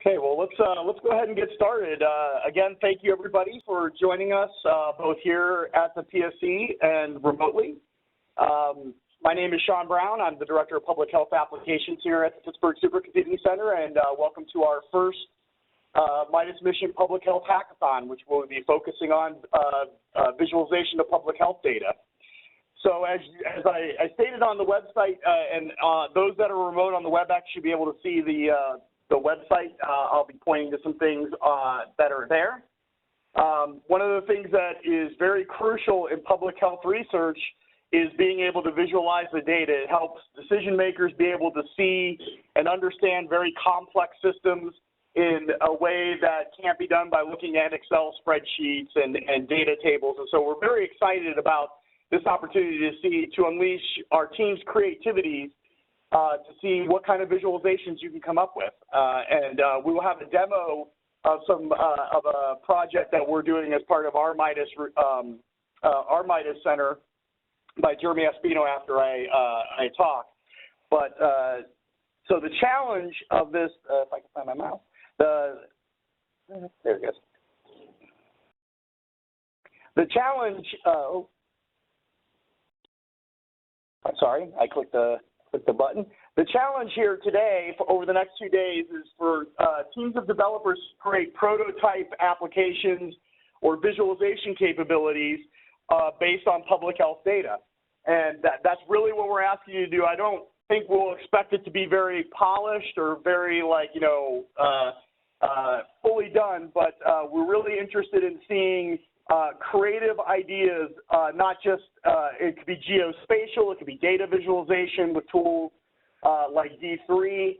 Okay, well, let's go ahead and get started. Again, thank you everybody for joining us both here at the PSC and remotely. My name is Sean Brown. I'm the Director of Public Health Applications here at the Pittsburgh Supercomputing Center, and welcome to our first MIDAS Mission Public Health Hackathon, which will be focusing on visualization of public health data. So as I stated on the website, and those that are remote on the WebEx should be able to see the website. I'll be pointing to some things that are there. One of the things that is very crucial in public health research is being able to visualize the data. It helps decision makers be able to see and understand very complex systems in a way that can't be done by looking at Excel spreadsheets and data tables. And so we're very excited about this opportunity to unleash our team's creativity to see what kind of visualizations you can come up with. We will have a demo of of a project that we're doing as part of our MIDAS Center by Jeremy Espino after I talk. But so the challenge of this, if I can find my mouse, there it goes. The challenge, I'm sorry, I clicked the button. The challenge here today over the next 2 days is for teams of developers to create prototype applications or visualization capabilities based on public health data. And that's really what we're asking you to do. I don't think we'll expect it to be very polished or very fully done, but we're really interested in seeing creative ideas, not just, it could be geospatial, it could be data visualization with tools like D3,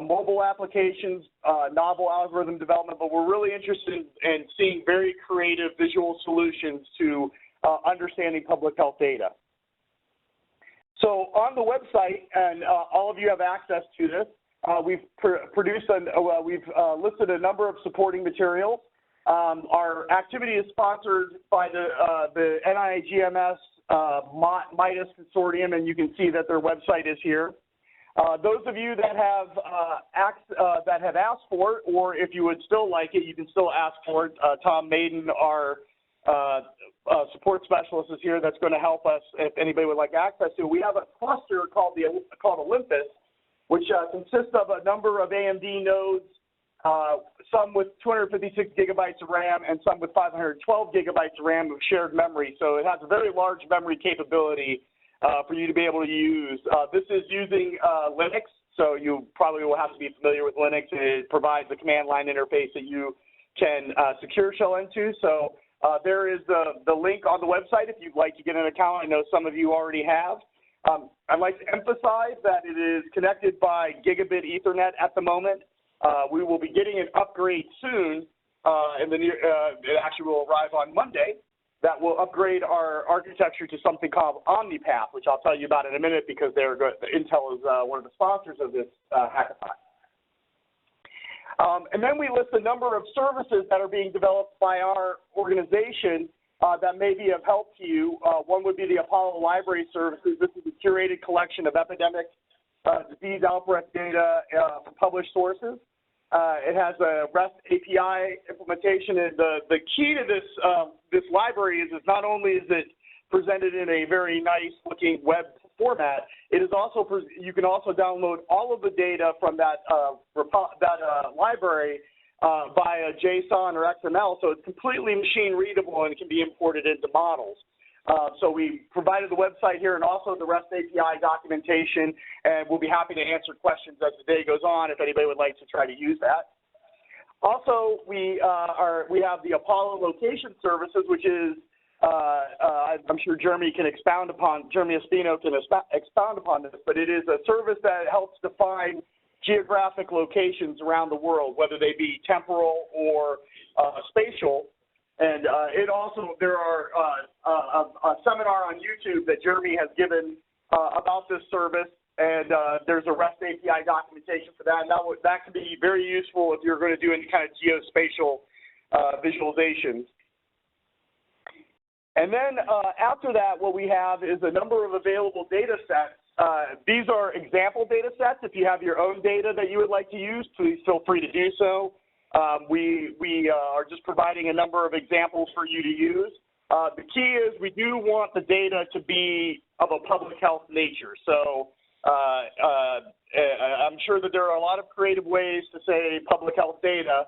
mobile applications, novel algorithm development, but we're really interested in seeing very creative visual solutions to understanding public health data. So on the website, and all of you have access to this, we've we've listed a number of supporting materials. Our activity is sponsored by the NIGMS MIDAS Consortium, and you can see that their website is here. Those of you that have asked for it, or if you would still like it, you can still ask for it. Tom Maiden, our support specialist, is here. That's going to help us if anybody would like access to it. We have a cluster called Olympus, which consists of a number of AMD nodes, some with 256 gigabytes of RAM and some with 512 gigabytes of RAM of shared memory. So it has a very large memory capability for you to be able to use. This is using Linux, so you probably will have to be familiar with Linux. It provides a command line interface that you can secure shell into. So there is the link on the website if you'd like to get an account. I know some of you already have. I'd like to emphasize that it is connected by gigabit Ethernet at the moment. We will be getting an upgrade soon, it actually will arrive on Monday, that will upgrade our architecture to something called OmniPath, which I'll tell you about in a minute because Intel is one of the sponsors of this hackathon. And then we list a number of services that are being developed by our organization that may be of help to you. One would be the Apollo Library Services. This is a curated collection of epidemic disease outbreak data from published sources. It has a REST API implementation, and the key to this library is not only is it presented in a very nice looking web format, it is also you can also download all of the data from that library via JSON or XML, so it's completely machine readable and it can be imported into models. So we provided the website here and also the REST API documentation, and we'll be happy to answer questions as the day goes on if anybody would like to try to use that. Also, we have the Apollo Location Services, which is, I'm sure Jeremy Espino can expound upon this, but it is a service that helps define geographic locations around the world, whether they be temporal or spatial. And there are a seminar on YouTube that Jeremy has given about this service, and there's a REST API documentation for that, and that can be very useful if you're going to do any kind of geospatial visualizations. And then after that, what we have is a number of available data sets these are example data sets. If you have your own data that you would like to use, please feel free to do so. We are just providing a number of examples for you to use. The key is we do want the data to be of a public health nature. So I'm sure that there are a lot of creative ways to say public health data.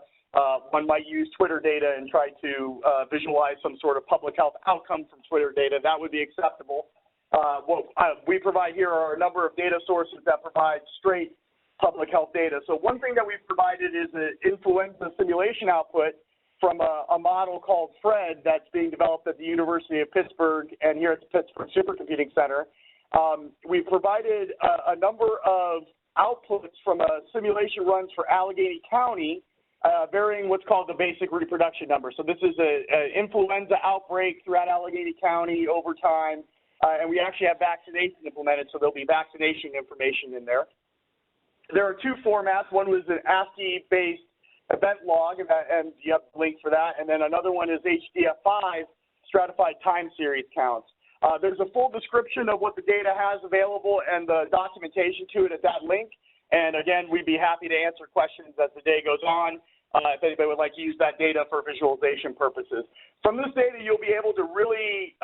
One might use Twitter data and try to visualize some sort of public health outcome from Twitter data. That would be acceptable. What we provide here are a number of data sources that provide straight public health data. So one thing that we've provided is an influenza simulation output from a model called FRED that's being developed at the University of Pittsburgh and here at the Pittsburgh Supercomputing Center. We've provided a number of outputs from simulation runs for Allegheny County, varying what's called the basic reproduction number. So this is an influenza outbreak throughout Allegheny County over time, and we actually have vaccination implemented, so there'll be vaccination information in there. There are two formats. One was an ASCII-based event log, and you have the link for that, and then another one is HDF5 stratified time series counts. There's a full description of what the data has available and the documentation to it at that link. And again, we'd be happy to answer questions as the day goes on if anybody would like to use that data for visualization purposes. From this data, you'll be able to really,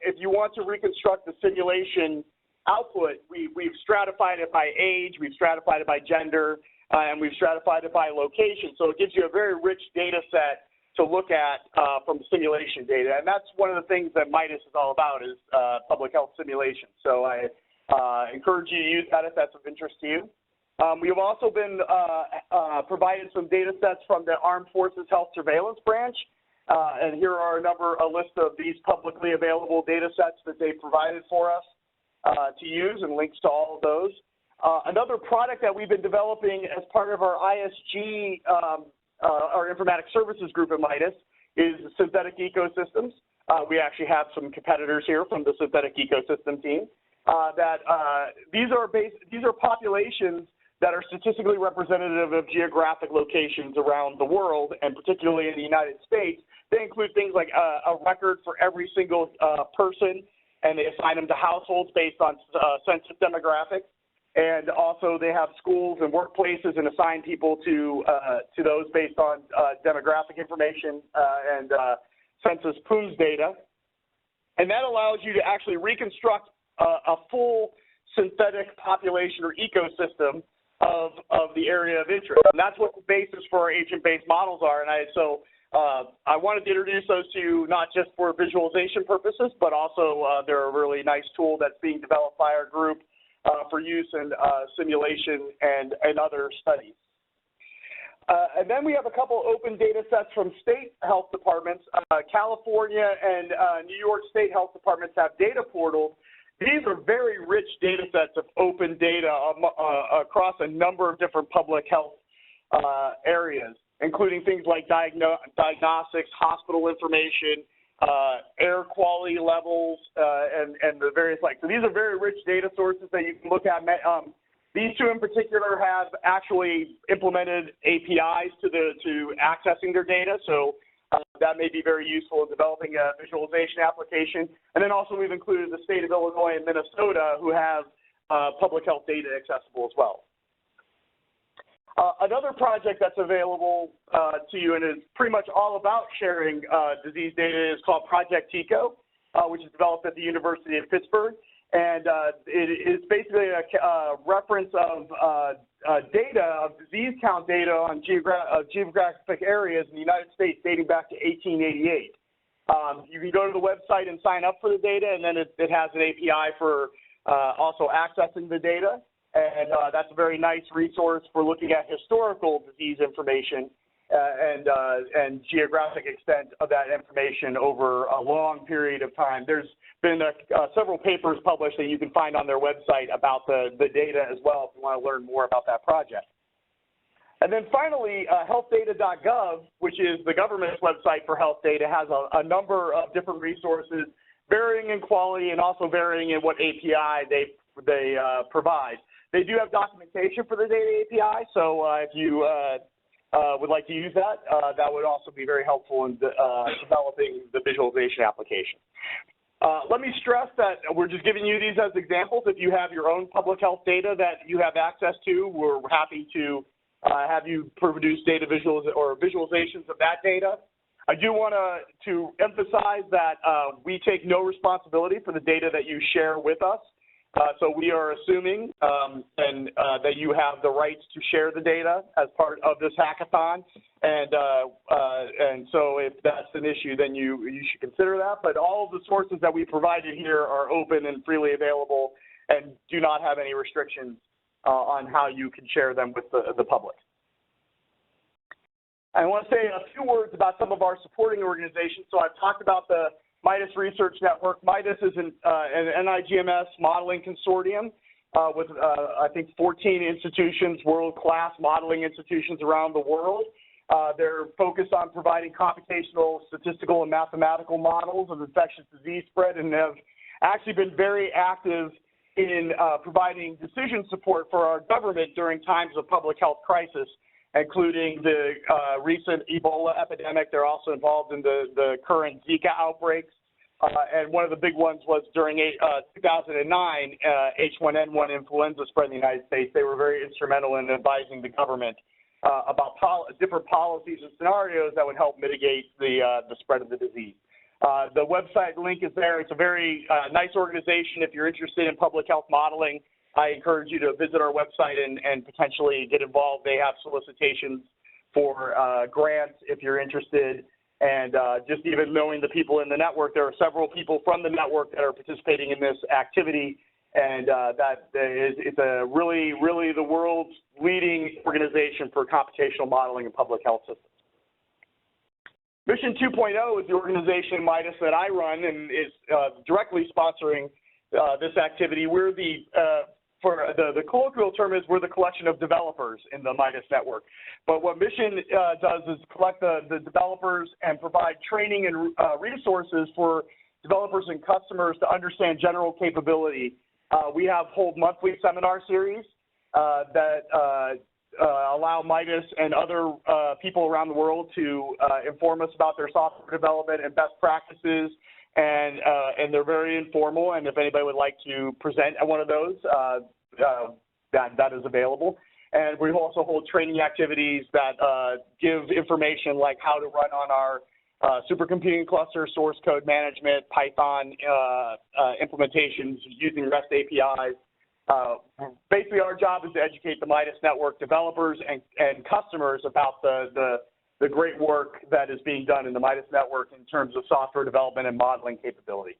if you want to reconstruct the simulation output, we've stratified it by age, we've stratified it by gender, and we've stratified it by location. So it gives you a very rich data set to look at from the simulation data. And that's one of the things that MIDAS is all about is public health simulation. So I encourage you to use that if that's of interest to you. We have also been provided some data sets from the Armed Forces Health Surveillance Branch. And here are a list of these publicly available data sets that they provided for us to use and links to all of those. Another product that we've been developing as part of our ISG, our Informatics Services group at MIDAS, is synthetic ecosystems. We actually have some competitors here from the synthetic ecosystem team. These are populations that are statistically representative of geographic locations around the world, and particularly in the United States. They include things like a record for every single person, and they assign them to households based on census demographics. And also they have schools and workplaces and assign people to those based on demographic information and census PUMS data. And that allows you to actually reconstruct a full synthetic population or ecosystem of the area of interest. And that's what the basis for our agent-based models are. And I wanted to introduce those to you not just for visualization purposes, but also they're a really nice tool that's being developed by our group for use in simulation and other studies. And then we have a couple open data sets from state health departments. California and New York state health departments have data portals. These are very rich data sets of open data across a number of different public health areas, including things like diagnostics, hospital information, air quality levels, and the various like. So these are very rich data sources that you can look at. These two in particular have actually implemented APIs to accessing their data, so that may be very useful in developing a visualization application. And then also we've included the state of Illinois and Minnesota who have public health data accessible as well. Another project that's available to you and is pretty much all about sharing disease data is called Project TICO, which is developed at the University of Pittsburgh. And it is basically a reference of data, of disease count data on geographic areas in the United States dating back to 1888. You can go to the website and sign up for the data, and then it has an API for also accessing the data. And that's a very nice resource for looking at historical disease information and geographic extent of that information over a long period of time. There's been several papers published that you can find on their website about the data as well if you want to learn more about that project. And then finally, healthdata.gov, which is the government's website for health data, has a number of different resources varying in quality and also varying in what API they provide. They do have documentation for the data API, so if you would like to use that, that would also be very helpful in developing the visualization application. Let me stress that we're just giving you these as examples. If you have your own public health data that you have access to, we're happy to have you produce data visuals or visualizations of that data. I do want to emphasize that we take no responsibility for the data that you share with us. So we are assuming that you have the rights to share the data as part of this hackathon, and so if that's an issue, then you should consider that. But all of the sources that we provided here are open and freely available, and do not have any restrictions on how you can share them with the public. I want to say a few words about some of our supporting organizations. So I've talked about the MIDAS Research Network. MIDAS is an NIGMS modeling consortium with, I think, 14 institutions, world-class modeling institutions around the world. They're focused on providing computational, statistical, and mathematical models of infectious disease spread, and have actually been very active in providing decision support for our government during times of public health crisis, including the recent Ebola epidemic. They're also involved in the current Zika outbreaks. And one of the big ones was during 2009, H1N1 influenza spread in the United States. They were very instrumental in advising the government about different policies and scenarios that would help mitigate the spread of the disease. The website link is there. It's a very nice organization. If you're interested in public health modeling, I encourage you to visit our website and potentially get involved. They have solicitations for grants if you're interested. And just even knowing the people in the network, there are several people from the network that are participating in this activity. And it's a really the world's leading organization for computational modeling and public health systems. Mission 2.0 is the organization in MIDAS that I run and is directly sponsoring this activity. We're the colloquial term is we're the collection of developers in the MIDAS network. But what Mission does is collect the developers and provide training and resources for developers and customers to understand general capability. We hold monthly seminar series that allow MIDAS and other people around the world to inform us about their software development and best practices. And they're very informal, and if anybody would like to present at one of those, that is available. And we also hold training activities that give information like how to run on our supercomputing cluster, source code management, Python implementations using REST APIs. Basically, our job is to educate the MIDAS network developers and customers about the great work that is being done in the MIDAS network in terms of software development and modeling capability.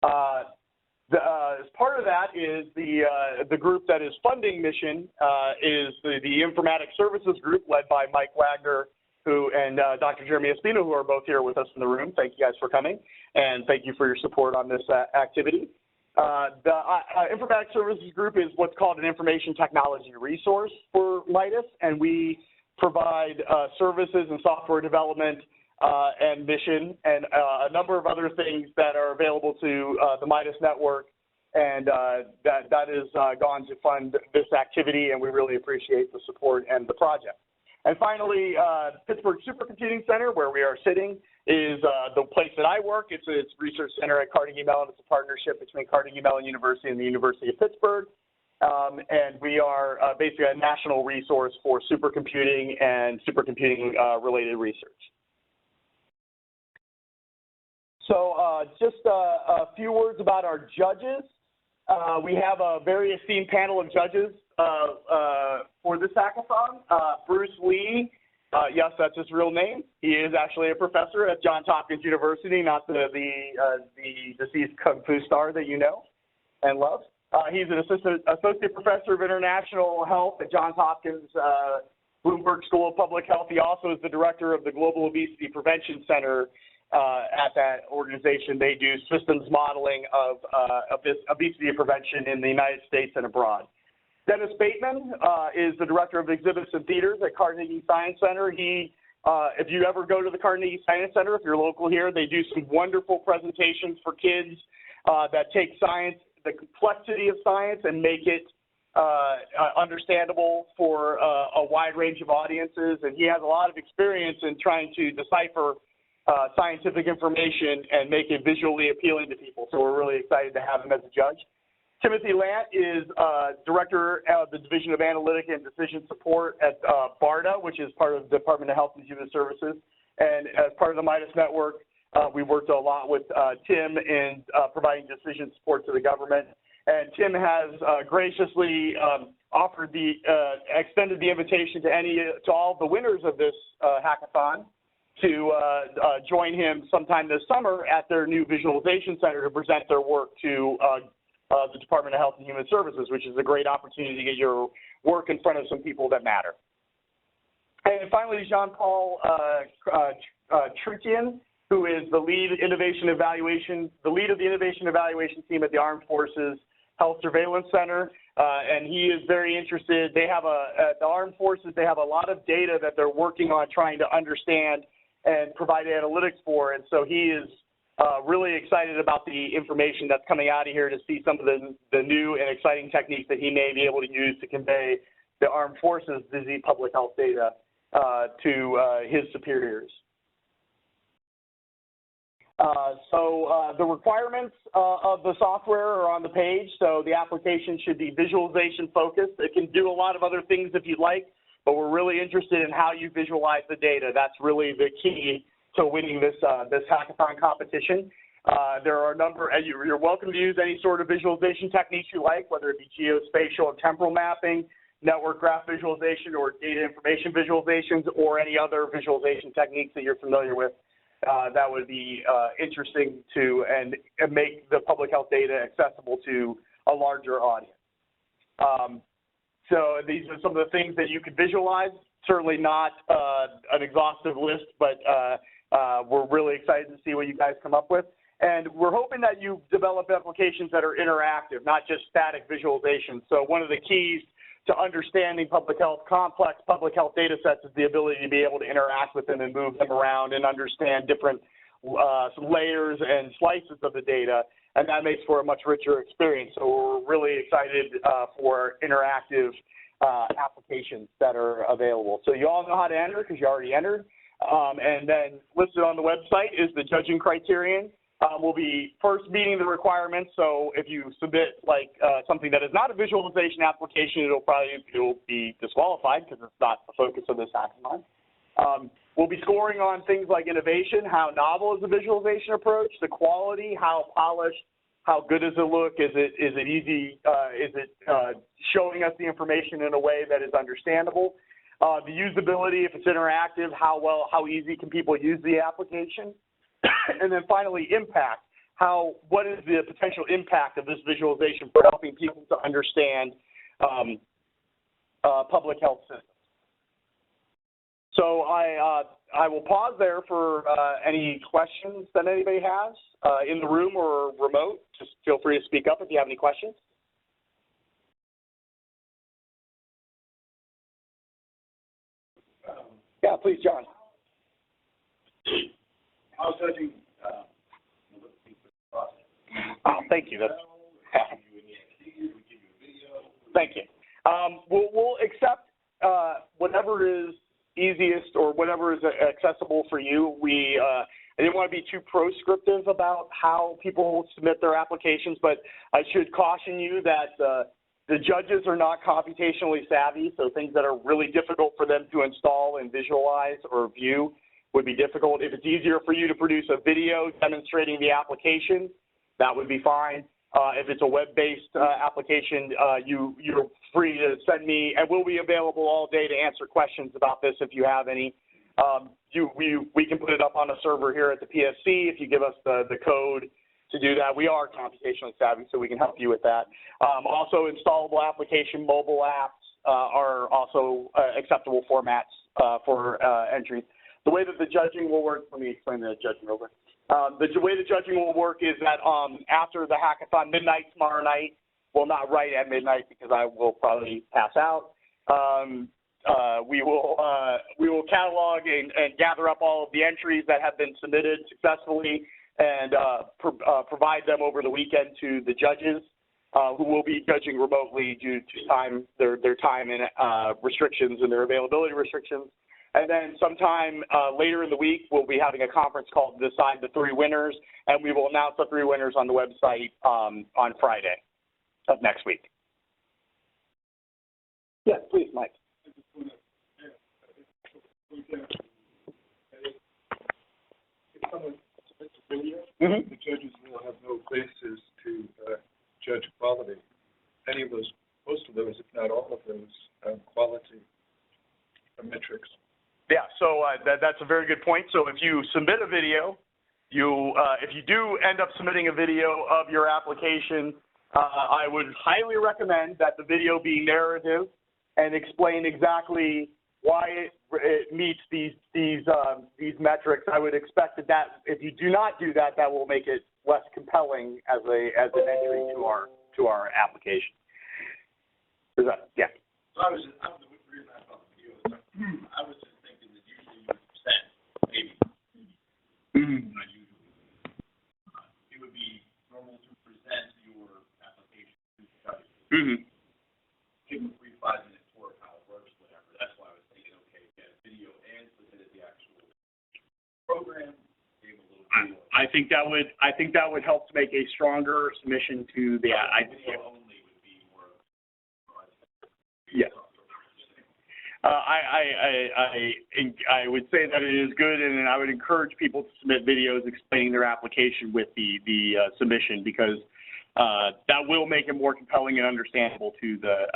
As part of that is the group that is funding Mission is the Informatics Services Group led by Mike Wagner and Dr. Jeremy Espino, who are both here with us in the room. Thank you guys for coming, and thank you for your support on this activity. The Informatics Services Group is what's called an information technology resource for MIDAS, and we provide services and software development and Mission and a number of other things that are available to the MIDAS network, and that is gone to fund this activity, and we really appreciate the support and the project. And finally, Pittsburgh Supercomputing Center, where we are sitting, is the place that I work. It's a research center at Carnegie Mellon. It's a partnership between Carnegie Mellon University and the University of Pittsburgh. And we are basically a national resource for supercomputing and supercomputing related research. So just a few words about our judges. We have a very esteemed panel of judges for this hackathon. Bruce Lee, yes, that's his real name. He is actually a professor at Johns Hopkins University, not the deceased Kung Fu star that you know and love. He's an associate professor of international health at Johns Hopkins Bloomberg School of Public Health. He also is the director of the Global Obesity Prevention Center at that organization. They do systems modeling of obesity prevention in the United States and abroad. Dennis Bateman is the director of exhibits and theaters at Carnegie Science Center. If you ever go to the Carnegie Science Center, if you're local here, they do some wonderful presentations for kids that take science, the complexity of science, and make it understandable for a wide range of audiences. And he has a lot of experience in trying to decipher scientific information and make it visually appealing to people. So we're really excited to have him as a judge. Timothy Lant is Director of the Division of Analytic and Decision Support at BARDA, which is part of the Department of Health and Human Services. And as part of the MIDAS network, we worked a lot with Tim in providing decision support to the government. And Tim has graciously offered extended the invitation to all of the winners of this hackathon to join him sometime this summer at their new visualization center to present their work to the Department of Health and Human Services, which is a great opportunity to get your work in front of some people that matter. And finally, Jean-Paul Trutian, who is the lead of the innovation evaluation team at the Armed Forces Health Surveillance Center, and he is very interested. They have at the Armed Forces, they have a lot of data that they're working on trying to understand and provide analytics for, and so he is really excited about the information that's coming out of here to see some of the new and exciting techniques that he may be able to use to convey the Armed Forces disease public health data to his superiors. The requirements of the software are on the page. So the application should be visualization focused. It can do a lot of other things if you'd like, but we're really interested in how you visualize the data. That's really the key to winning this hackathon competition. There are a number, and you're welcome to use any sort of visualization techniques you like, whether it be geospatial and temporal mapping, network graph visualization, or data information visualizations, or any other visualization techniques that you're familiar with. That would be interesting to and make the public health data accessible to a larger audience. So these are some of the things that you could visualize. Certainly not an exhaustive list, but we're really excited to see what you guys come up with. And we're hoping that you develop applications that are interactive, not just static visualization. So one of the keys to understanding complex public health data sets is the ability to be able to interact with them and move them around and understand different layers and slices of the data, and that makes for a much richer experience. So we're really excited for interactive applications that are available. So you all know how to enter because you already entered, and then listed on the website is the judging criterion. We'll be first meeting the requirements, so if you submit something that is not a visualization application, it'll be disqualified because it's not the focus of this hackathon. We'll be scoring on things like innovation, how novel is the visualization approach, the quality, how polished, how good does it look, is it easy, is it showing us the information in a way that is understandable, the usability, if it's interactive, how easy can people use the application. And then finally, impact. What is the potential impact of this visualization for helping people to understand public health systems? So I will pause there for any questions that anybody has in the room or remote. Just feel free to speak up if you have any questions. Yeah, please, John. How's judging process? Oh, thank you. Thank you. We'll accept whatever is easiest or whatever is accessible for you. I didn't want to be too proscriptive about how people submit their applications, but I should caution you that the judges are not computationally savvy, so things that are really difficult for them to install and visualize or view would be difficult. If it's easier for you to produce a video demonstrating the application, that would be fine. If it's a web-based application, you're free to send me, and we'll be available all day to answer questions about this if you have any. We can put it up on a server here at the PSC if you give us the code to do that. We are computationally savvy, so we can help you with that. Also, installable application mobile apps are also acceptable formats for entries. The way that the judging will work, let me explain the judging real quick. The way the judging will work is that after the hackathon, midnight tomorrow night, well, not right at midnight because I will probably pass out, we will catalog and gather up all of the entries that have been submitted successfully and provide them over the weekend to the judges who will be judging remotely due to their time and restrictions and their availability restrictions. And then sometime later in the week, we'll be having a conference called Decide the 3 Winners, and we will announce the 3 winners on the website on Friday of next week. Yes, please, Mike. If someone submits a video, the judges will have no basis to judge quality. Any of those, most of those, if not all of those, quality metrics. Yeah, so that's a very good point. So if you submit a video, if you do end up submitting a video of your application, I would highly recommend that the video be narrative and explain exactly why it meets these metrics. I would expect that if you do not do that, that will make it less compelling as an entry to our application. Is that, yeah. So the reason I thought the video was, I was just thinking that usually you would present, maybe, not usually. It would be normal to present your application to the judges. Give them 3 to 5 minutes tour of how it works, whatever. That's why I was thinking, okay, get a video and submit the actual program. Gave a little video. I think that would help to make a stronger submission to the. Video only would be more. Yes. I would say that it is good, and I would encourage people to submit videos explaining their application with the submission, because that will make it more compelling and understandable to the.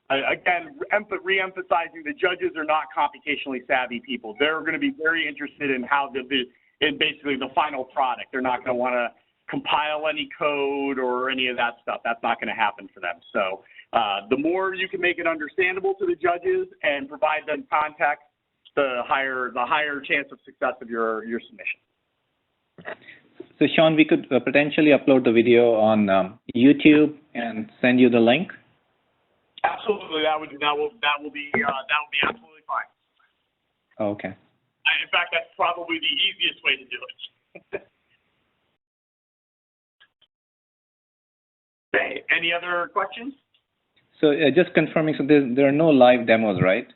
Again, re-emphasizing the judges are not computationally savvy people. They're going to be very interested in how in basically the final product. They're not going to want to compile any code or any of that stuff. That's not going to happen for them. So the more you can make it understandable to the judges and provide them context, the higher chance of success of your submission. So Sean, we could potentially upload the video on YouTube and send you the link. Absolutely, that will be absolutely fine. Oh, okay. In fact, that's probably the easiest way to do it. Okay. Any other questions? So just confirming, so there are no live demos, right?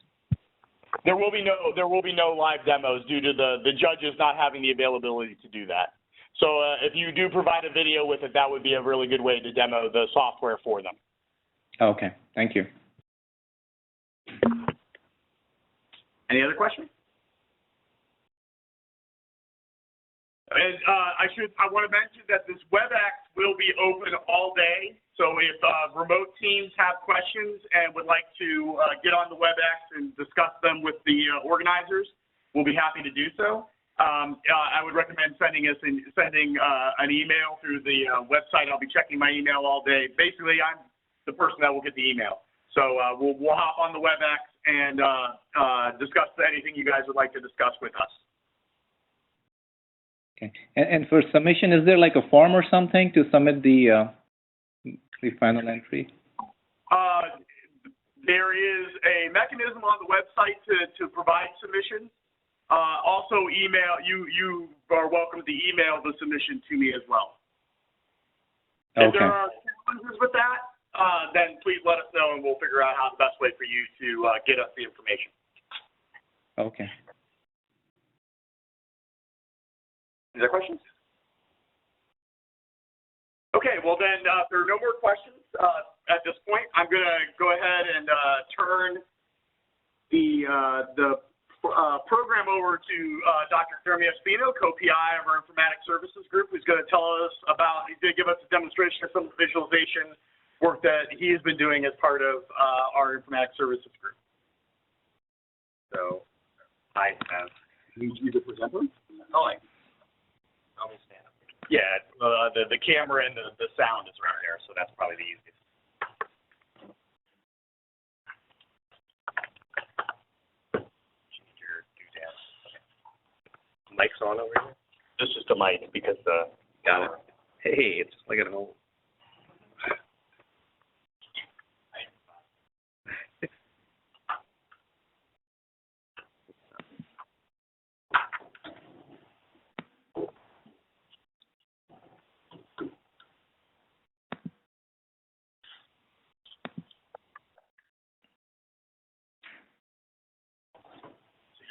There will be no live demos due to the judges not having the availability to do that. So if you do provide a video with it, that would be a really good way to demo the software for them. Okay, thank you. Any other questions? And I want to mention that this WebEx will be open all day. So if remote teams have questions and would like to get on the WebEx and discuss them with the organizers, we'll be happy to do so. I would recommend sending an email through the website. I'll be checking my email all day. Basically, I'm the person that will get the email. So we'll hop on the WebEx and discuss anything you guys would like to discuss with us. Okay. And for submission, is there like a form or something to submit the final entry? There is a mechanism on the website to provide submissions. Also, email you are welcome to email the submission to me as well. Okay. If there are challenges with that, then please let us know, and we'll figure out how the best way for you to get us the information. Okay. Is there questions? Okay, well then, if there are no more questions at this point, I'm going to go ahead and turn the program over to Dr. Jeremy Espino, co-PI of our Informatics Services Group, who's going to tell us about, he's going to give us a demonstration of some of the visualization work that he has been doing as part of our Informatics Services Group. So, I have, you the presenter? Oh, I'll just stand up. Yeah, the camera and the sound is right there, so that's probably the easiest. Mic's on over here? This is the mic because the. Got it. Hey, it's like at home.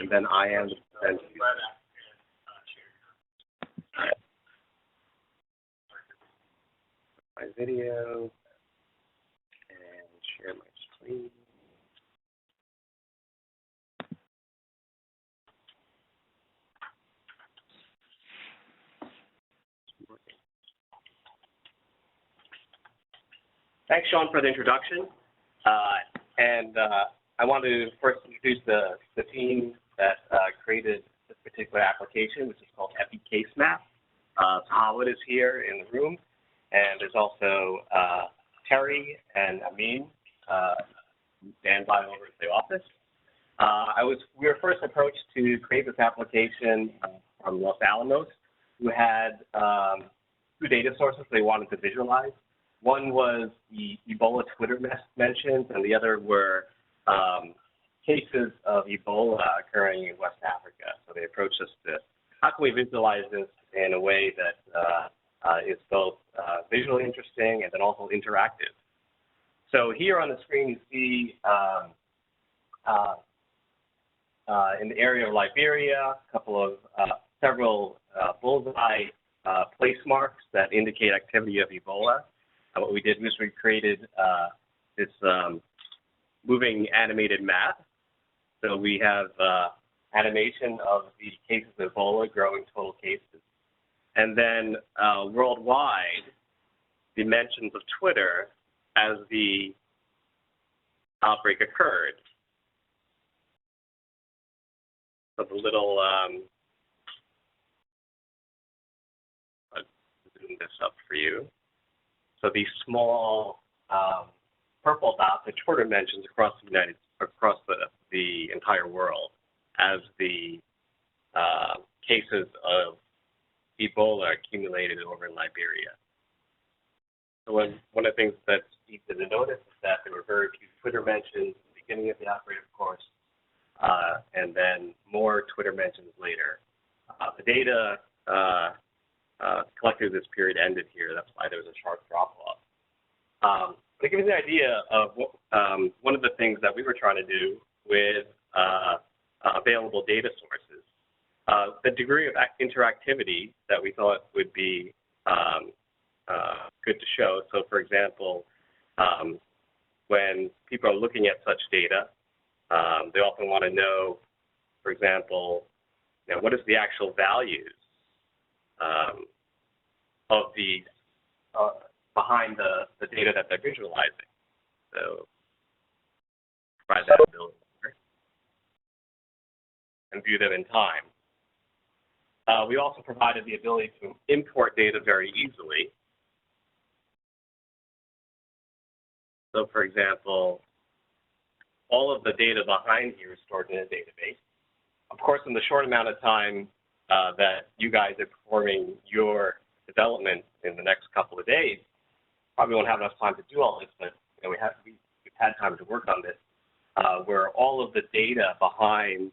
and then I am the presenter. My video and share my screen. Thanks, Sean, for the introduction. I want to first introduce the team that created this particular application, which is called Epi Case Map. Howard is here in the room, and there's also Terry and Amin who stand by over at the office. We were first approached to create this application from Los Alamos, who had two data sources they wanted to visualize. One was the Ebola Twitter mentions, and the other were cases of Ebola occurring in West Africa. So they approached us to, how can we visualize this in a way that is both visually interesting and then also interactive? So here on the screen you see in the area of Liberia, several bullseye place marks that indicate activity of Ebola. What we did was we created this moving animated map. So we have animation of the cases of Ebola, growing total cases. And then worldwide, dimensions of Twitter as the outbreak occurred. So the little, I'll zoom this up for you. So these small purple dots are Twitter mentions across the entire world as the cases of Ebola accumulated over in Liberia. So one of the things that's easy to notice is that there were very few Twitter mentions at the beginning of the outbreak, of course, and then more Twitter mentions later. The data collected this period ended here. That's why there was a sharp drop-off. But it gives you an idea of what, one of the things that we were trying to do with available data sources. The degree of interactivity that we thought would be good to show. So, for example, when people are looking at such data, they often want to know, for example, what is the actual values of the behind the data that they're visualizing. So provide that ability and view them in time. We also provided the ability to import data very easily. So for example, all of the data behind here is stored in a database. Of course, in the short amount of time that you guys are performing your development in the next couple of days, probably won't have enough time to do all this, but we've had time to work on this, where all of the data behind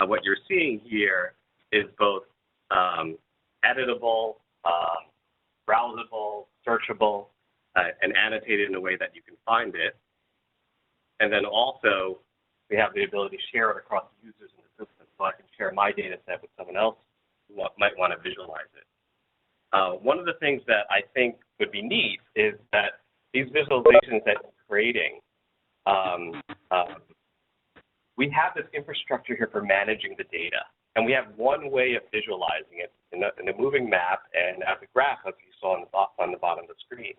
what you're seeing here is both editable, browsable, searchable, and annotated in a way that you can find it. And then also, we have the ability to share it across users in the system, so I can share my data set with someone else who might want to visualize it. One of the things that I think would be neat is that these visualizations that you're creating, we have this infrastructure here for managing the data. And we have one way of visualizing it in the moving map and as a graph, as you saw on the bottom of the screen.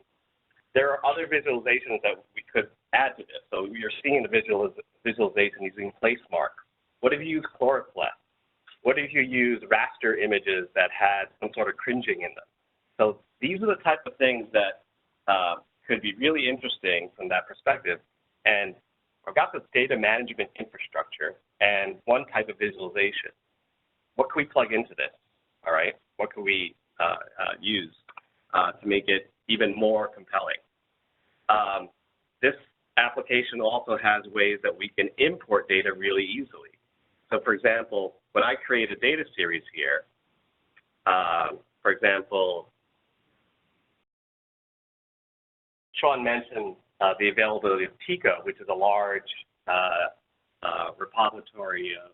There are other visualizations that we could add to this. So you're seeing the visualization using place marks. What if you use chloroplex? What if you use raster images that had some sort of cringing in them? So these are the type of things that could be really interesting from that perspective. And I've got this data management infrastructure and one type of visualization. What can we plug into this? All right, what can we use to make it even more compelling? This application also has ways that we can import data really easily. So for example, when I create a data series here, for example, Sean mentioned the availability of TICO, which is a large repository of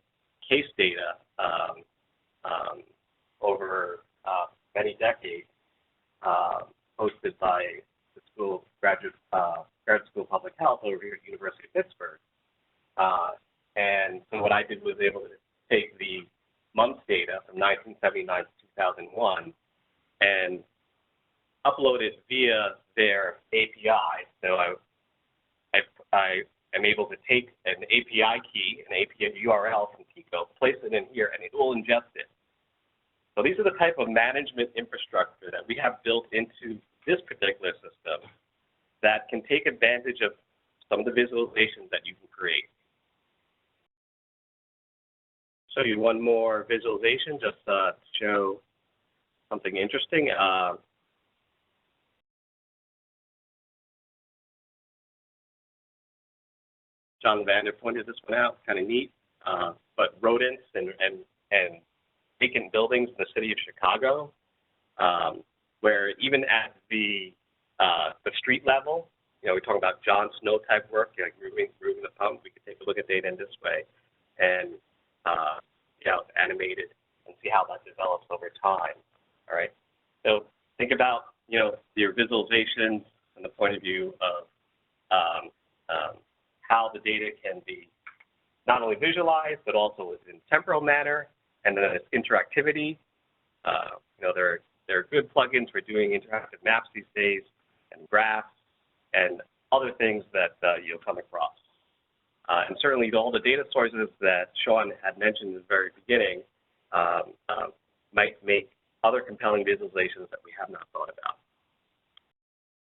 case data over many decades, hosted by the School of Graduate School of Public Health over here at the University of Pittsburgh. And so what I did was able to take the months data from 1979 to 2001 and upload it via their API. So I am able to take an API key, an API URL from Kickoff, place it in here, and it will ingest it. So these are the type of management infrastructure that we have built into this particular system that can take advantage of some of the visualizations that you can create. Show you one more visualization just to show something interesting. John Vander pointed this one out, kind of neat. But rodents and vacant buildings in the city of Chicago, where even at the street level, we're talking about John Snow type work, like moving the pump. We could take a look at data in this way and animate it and see how that develops over time. All right. So think about your visualizations from the point of view of how the data can be not only visualized but also in temporal manner, and then its interactivity. There are good plugins for doing interactive maps these days, and graphs, and other things that you'll come across. And certainly all the data sources that Sean had mentioned in the very beginning might make other compelling visualizations that we have not thought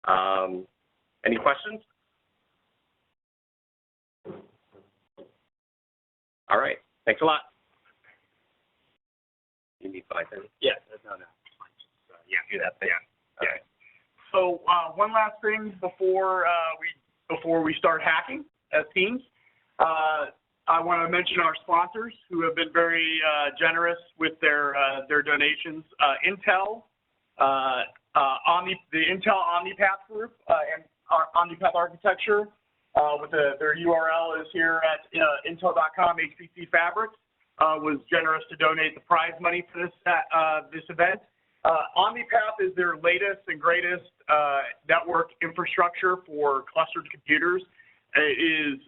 about. Any questions? All right. Thanks a lot. You need 5 minutes? Yeah. No. Do that thing. Yeah. Okay. So one last thing before we start hacking as teams, I want to mention our sponsors who have been very generous with their donations. Intel, the Intel OmniPath group, and our OmniPath architecture. With their URL is here at intel.com. HPC Fabrics was generous to donate the prize money for this event. OmniPath is their latest and greatest network infrastructure for clustered computers. It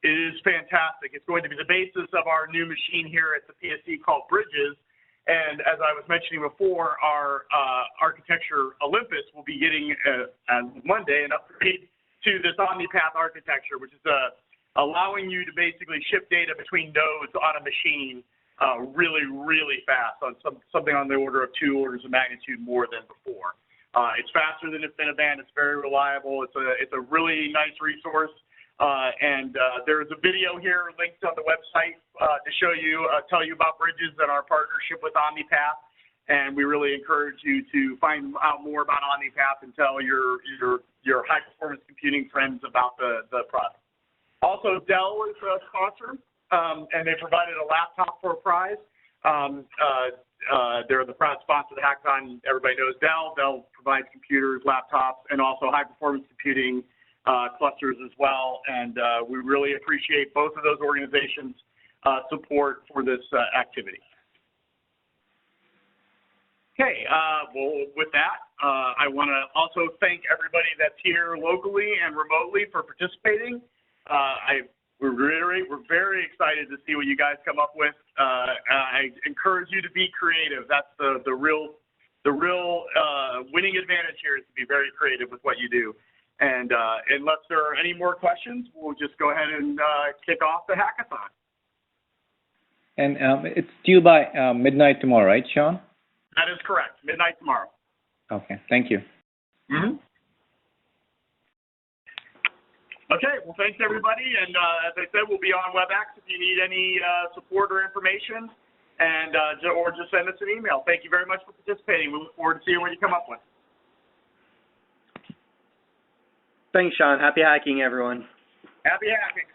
is fantastic. It's going to be the basis of our new machine here at the PSC called Bridges. And as I was mentioning before, our architecture Olympus will be getting on Monday an upgrade to this OmniPath architecture, which is allowing you to basically ship data between nodes on a machine really, really fast, on something on the order of 2 orders of magnitude more than before. It's faster than InfiniBand. It's very reliable. It's a really nice resource. And there's a video here linked on the website to show you, tell you about Bridges and our partnership with OmniPath. And we really encourage you to find out more about OmniPath and tell your high-performance computing friends about the product. Also, Dell is a sponsor, and they provided a laptop for a prize. They're the proud sponsor of the Hackathon. Everybody knows Dell. Dell provides computers, laptops, and also high-performance computing clusters as well. And we really appreciate both of those organizations' support for this activity. Okay, well, with that, I want to also thank everybody that's here locally and remotely for participating. We reiterate, we're very excited to see what you guys come up with. I encourage you to be creative. That's the real winning advantage here, is to be very creative with what you do. And unless there are any more questions, we'll just go ahead and kick off the hackathon. And it's due by midnight tomorrow, right, Sean? That is correct. Midnight tomorrow. Okay. Thank you. Mm-hmm. Okay. Well, thanks, everybody. And as I said, we'll be on WebEx if you need any support or information, and or just send us an email. Thank you very much for participating. We look forward to seeing what you come up with. Thanks, Sean. Happy hacking, everyone. Happy hacking.